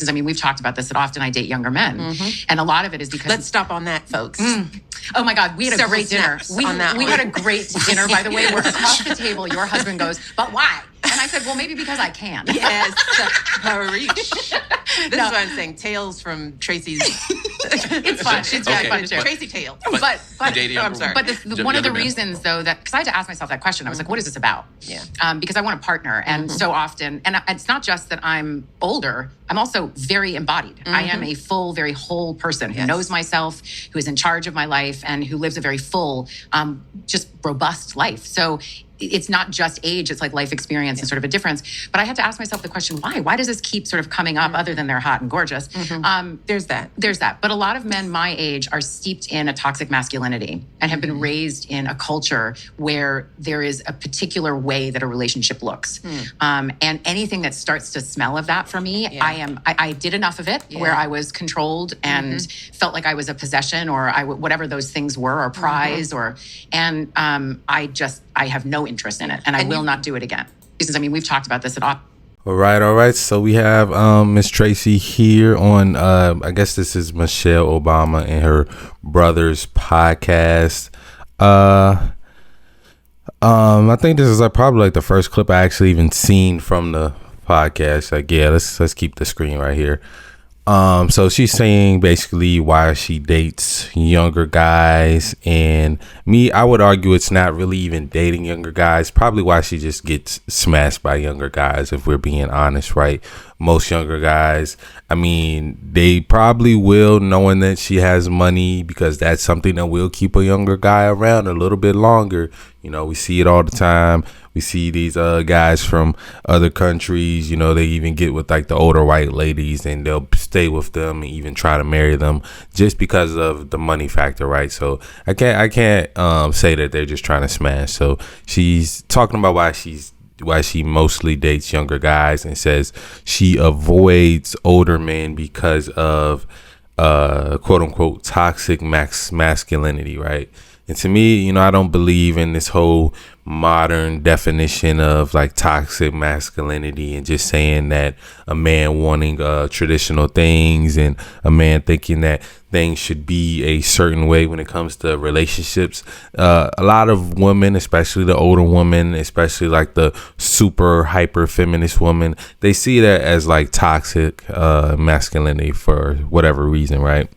I mean, we've talked about this, that often I date younger men. And a lot of it is because... Let's stop on that, folks. Oh my God, we had a great dinner. We had a great dinner, by the way, where across the table, your husband goes, but why? And I said, well, maybe because I can. Yes, Harish. This is what I'm saying. Tales from Tracy's. It's fun. It's really fun to share. Tracy Tales. But I'm sorry. But one of the reasons, though, that because I had to ask myself that question, I was like, what is this about? Yeah. Because I want a partner, and so often, and it's not just that I'm older. I'm also very embodied. I am a full, very whole person who knows myself, who is in charge of my life, and who lives a very full, just robust life. So it's not just age, it's like life experience and sort of a difference. But I had to ask myself the question, why? Why does this keep sort of coming up other than they're hot and gorgeous? There's that. But a lot of men my age are steeped in a toxic masculinity and have been raised in a culture where there is a particular way that a relationship looks. And anything that starts to smell of that for me, I did enough of it where I was controlled and felt like I was a possession or whatever those things were, or prize, I have no interest in it, and I will not do it again. Because I mean, we've talked about this at all. All right. So we have Miss Tracy here on I guess this is Michelle Obama and her brother's podcast. I think this is probably like the first clip I actually even seen from the podcast. Like, yeah, let's keep the screen right here. So she's saying basically why she dates younger guys, and I would argue it's not really even dating younger guys. Probably why she just gets smashed by younger guys, if we're being honest, right? Most younger guys, I mean, they probably will, knowing that she has money, because that's something that will keep a younger guy around a little bit longer. You know, we see it all the time. We see these guys from other countries, you know, they even get with like the older white ladies and they'll stay with them and even try to marry them just because of the money factor, right? So I can't say that they're just trying to smash. So she's talking about why she mostly dates younger guys, and says she avoids older men because of quote unquote toxic masculinity, right? And to me, you know, I don't believe in this whole modern definition of like toxic masculinity and just saying that a man wanting traditional things and a man thinking that things should be a certain way when it comes to relationships. A lot of women, especially the older women, especially like the super hyper feminist woman, they see that as like toxic masculinity for whatever reason, right?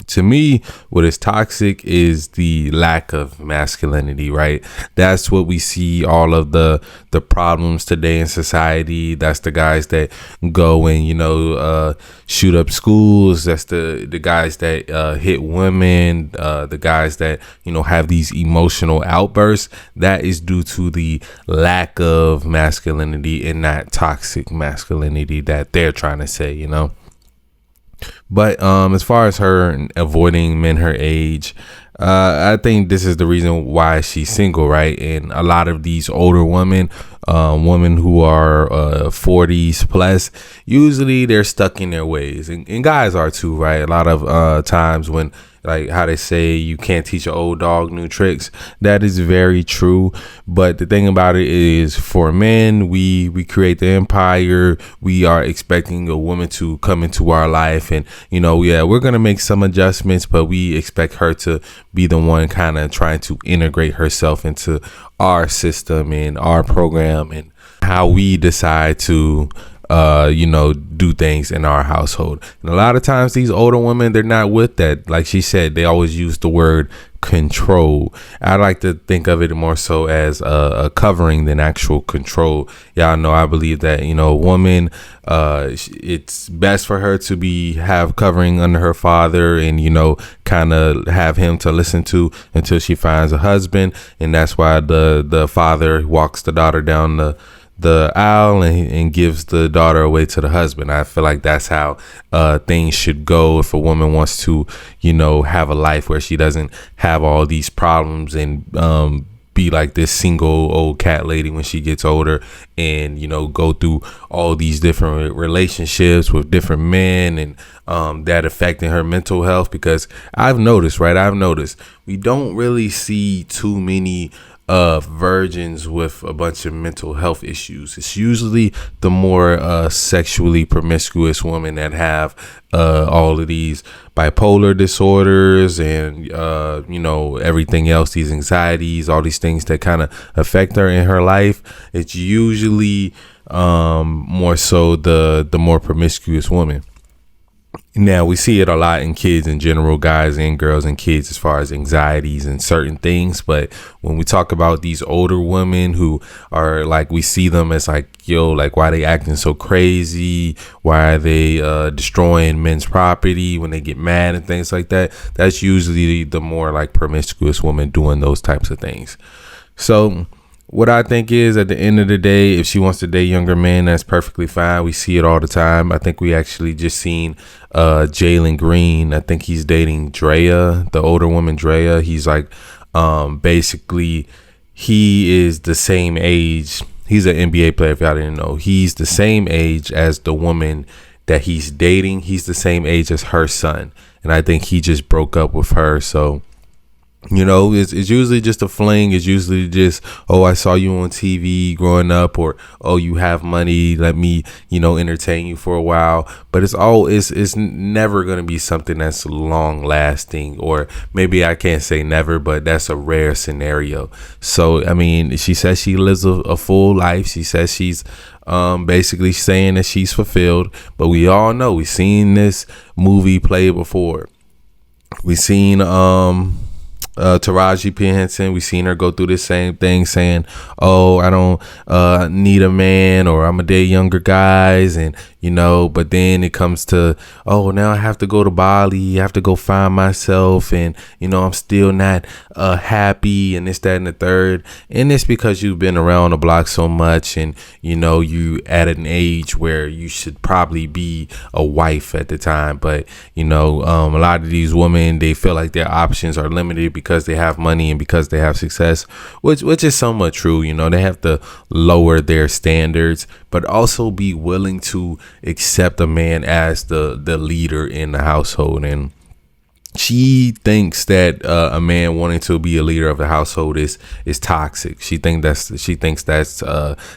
To me, what is toxic is the lack of masculinity, right? That's what we see all of the problems today in society. That's the guys that go and, you know, shoot up schools. That's the guys that hit women, the guys that, you know, have these emotional outbursts. That is due to the lack of masculinity and not toxic masculinity that they're trying to say, you know. But as far as her avoiding men her age, I think this is the reason why she's single, right? And a lot of these older women who are 40s plus, usually they're stuck in their ways, and guys are too, right? A lot of times when, like how they say, you can't teach an old dog new tricks. That is very true. But the thing about it is, for men, we create the empire. We are expecting a woman to come into our life, and, you know, we're going to make some adjustments, but we expect her to be the one kind of trying to integrate herself into our system and our program and how we decide to do things in our household. And a lot of times these older women, they're not with that. Like she said, they always use the word control. I like to think of it more so as a covering than actual control. Y'all know I believe that, you know, a woman, it's best for her to have covering under her father and, you know, kind of have him to listen to until she finds a husband. And that's why the father walks the daughter down the aisle and gives the daughter away to the husband. I feel like that's how things should go if a woman wants to, you know, have a life where she doesn't have all these problems and be like this single old cat lady when she gets older, and, you know, go through all these different relationships with different men and that affecting her mental health. Because I've noticed we don't really see too many of virgins with a bunch of mental health issues. It's usually the more sexually promiscuous women that have all of these bipolar disorders and everything else, these anxieties, all these things that kind of affect her in her life. It's usually more so the more promiscuous woman. Now, we see it a lot in kids in general, guys and girls and kids, as far as anxieties and certain things. But when we talk about these older women who are like, we see them as like, like, why they acting so crazy? Why are they destroying men's property when they get mad and things like that? That's usually the more like promiscuous woman doing those types of things. So what I think is, at the end of the day, if she wants to date younger men, that's perfectly fine. We see it all the time. I think we actually just seen Jalen Green. I think he's dating Drea, the older woman, Drea. He's like, basically, he is the same age. He's an NBA player, if y'all didn't know. He's the same age as the woman that he's dating. He's the same age as her son. And I think he just broke up with her. So, it's usually just a fling. It's usually just, oh, I saw you on TV growing up, or, oh, you have money, let me, entertain you for a while. But it's never going to be something that's long lasting, or maybe I can't say never, but that's a rare scenario. So, I mean, she says she lives a full life. She says she's basically saying that she's fulfilled, but we all know, we've seen this movie play before. We've seen, Taraji P. Henson, we seen her go through this same thing, saying, oh, I don't need a man, or I'm gonna date younger guys, and but then it comes to, oh, now I have to go to Bali, I have to go find myself, and I'm still not happy, and this, that, and the third. And it's because you've been around the block so much, and you at an age where you should probably be a wife at the time. But a lot of these women, they feel like their options are limited because they have money and because they have success, which is somewhat true. They have to lower their standards, but also be willing to accept a man as the leader in the household. And she thinks that a man wanting to be a leader of the household is toxic. She thinks that's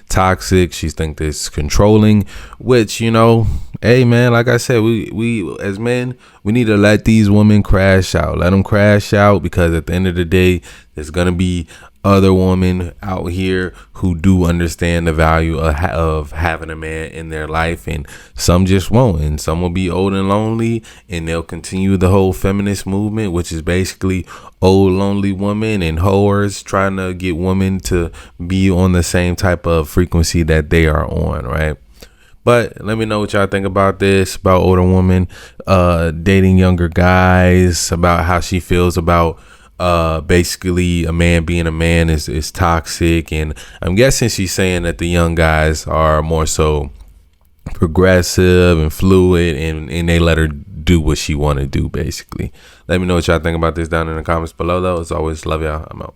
toxic. She thinks it's controlling, which, hey man, like I said, we as men, we need to let these women crash out. Let them crash out, because at the end of the day, there's gonna be other women out here who do understand the value of having a man in their life, and some just won't, and some will be old and lonely, and they'll continue the whole feminist movement, which is basically old lonely women and whores trying to get women to be on the same type of frequency that they are on, right? But let me know what y'all think about this, about older women dating younger guys, about how she feels about basically a man being a man is toxic. And I'm guessing she's saying that the young guys are more so progressive and fluid, and they let her do what she want to do, basically. Let me know what y'all think about this down in the comments below, though. As always, love y'all. I'm out.